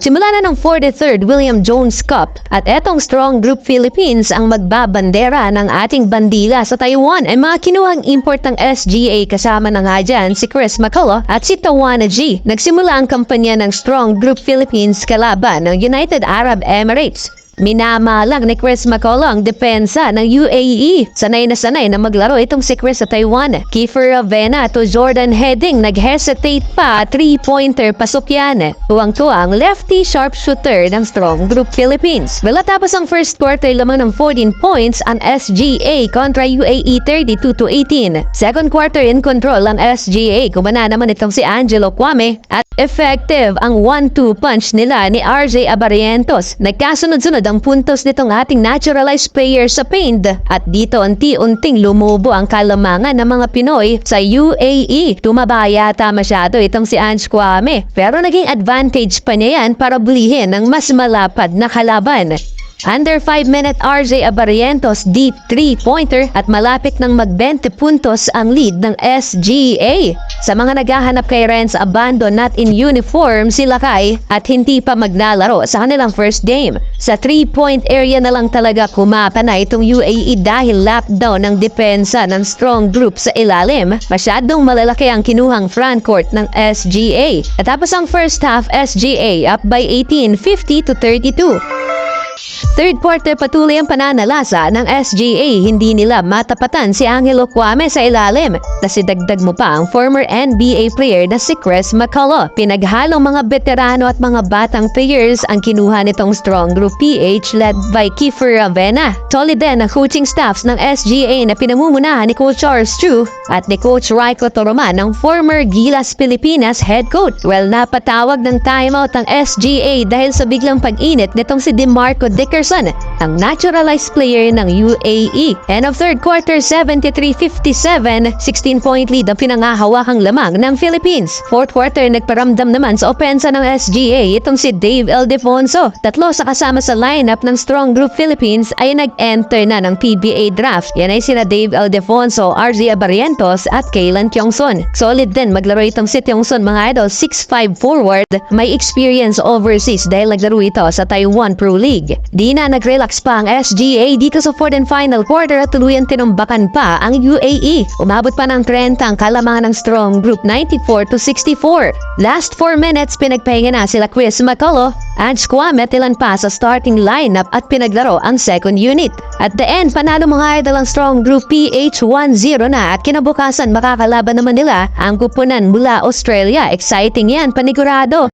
Simula na ng 43rd William Jones Cup at etong Strong Group Philippines ang magbabandera ng ating bandila sa Taiwan ay mga kinuhang import ng SGA kasama na nga dyan si Chris McCullough at si Tawana G. Nagsimula ang kampanya ng Strong Group Philippines kalaban ng United Arab Emirates. Minamalang ni Chris McCullough ang depensa ng UAE. Sanay na maglaro itong si Chris sa Taiwan. Kiefer Ravena to Jordan Heading, nag-hesitate pa, 3-pointer pasok yan. Tuwang-tuwa ang lefty sharpshooter ng Strong Group Philippines. Tapos ang first quarter lamang ng 14 points ang SGA kontra UAE 32-18. Second quarter in control ang SGA. Kumana naman itong si Angelo Kwame at effective ang 1-2 punch nila ni RJ Abarientos. Nagkasunod-sunod ang puntos nitong ating naturalized player sa paint at dito unti-unting lumubo ang kalamangan ng mga Pinoy sa UAE. Tumaba yata masyado itong si Ange Kwame pero naging advantage pa niya yan para bulihin ng mas malapad na kalaban. Under 5-minute RJ Abarientos deep 3-pointer at malapit ng mag-20 puntos ang lead ng SGA. Sa mga naghahanap kay Renz Abando not in uniform sila kay at hindi pa maglalaro sa kanilang first game. Sa 3-point area na lang talaga kumapa na itong UAE dahil lapdown ng depensa ng Strong Group sa ilalim. Masyadong malalaki ang kinuhang frontcourt ng SGA. At tapos ang first half, SGA up by 18, 50-32. Third quarter patuloy ang pananalasa ng SGA. Hindi nila matapatan si Angelo Kwame sa ilalim. Nasidagdag mo pa ang former NBA player na si Chris McCullough. Pinaghalong mga veterano at mga batang players ang kinuha nitong Strong Group PH led by Kiefer Ravena. Solid din ang coaching staffs ng SGA na pinamumunahan ni Coach Charles Chu at ni Coach Raiko Toroman ng former Gilas Pilipinas head coach. Napatawag ng timeout ang SGA dahil sa biglang pag-init nitong si DeMarco Dickerson, ang naturalized player ng UAE. End of third quarter, 73-57, 16-point lead ang pinangahawakang lamang ng Philippines. Fourth quarter, nagparamdam naman sa opensa ng SGA itong si Dave Ildefonso. Tatlo sa kasama sa lineup ng Strong Group Philippines ay nag-enter na ng PBA draft. Yan ay sina Dave Ildefonso, RZ Abarientos at Kaylan Tiongson. Solid din maglaro itong si Tiongson, mga idol, 6'5 forward, may experience overseas dahil naglaro ito sa Taiwan Pro League. Di na nag-relax pa ang SGA dito sa fourth and final quarter at tuluyang tinumbakan pa ang UAE. Umabot pa ng 30 ang kalamangan ng Strong Group, 94-64. Last 4 minutes, pinagpahinga na sila Chris McCullough, Ange Kwame tilan pa sa starting lineup at pinaglaro ang second unit. At the end, panalo mga idol ang Strong Group PH 1-0 na at kinabukasan makakalaban naman nila ang kupunan mula Australia. Exciting yan, panigurado.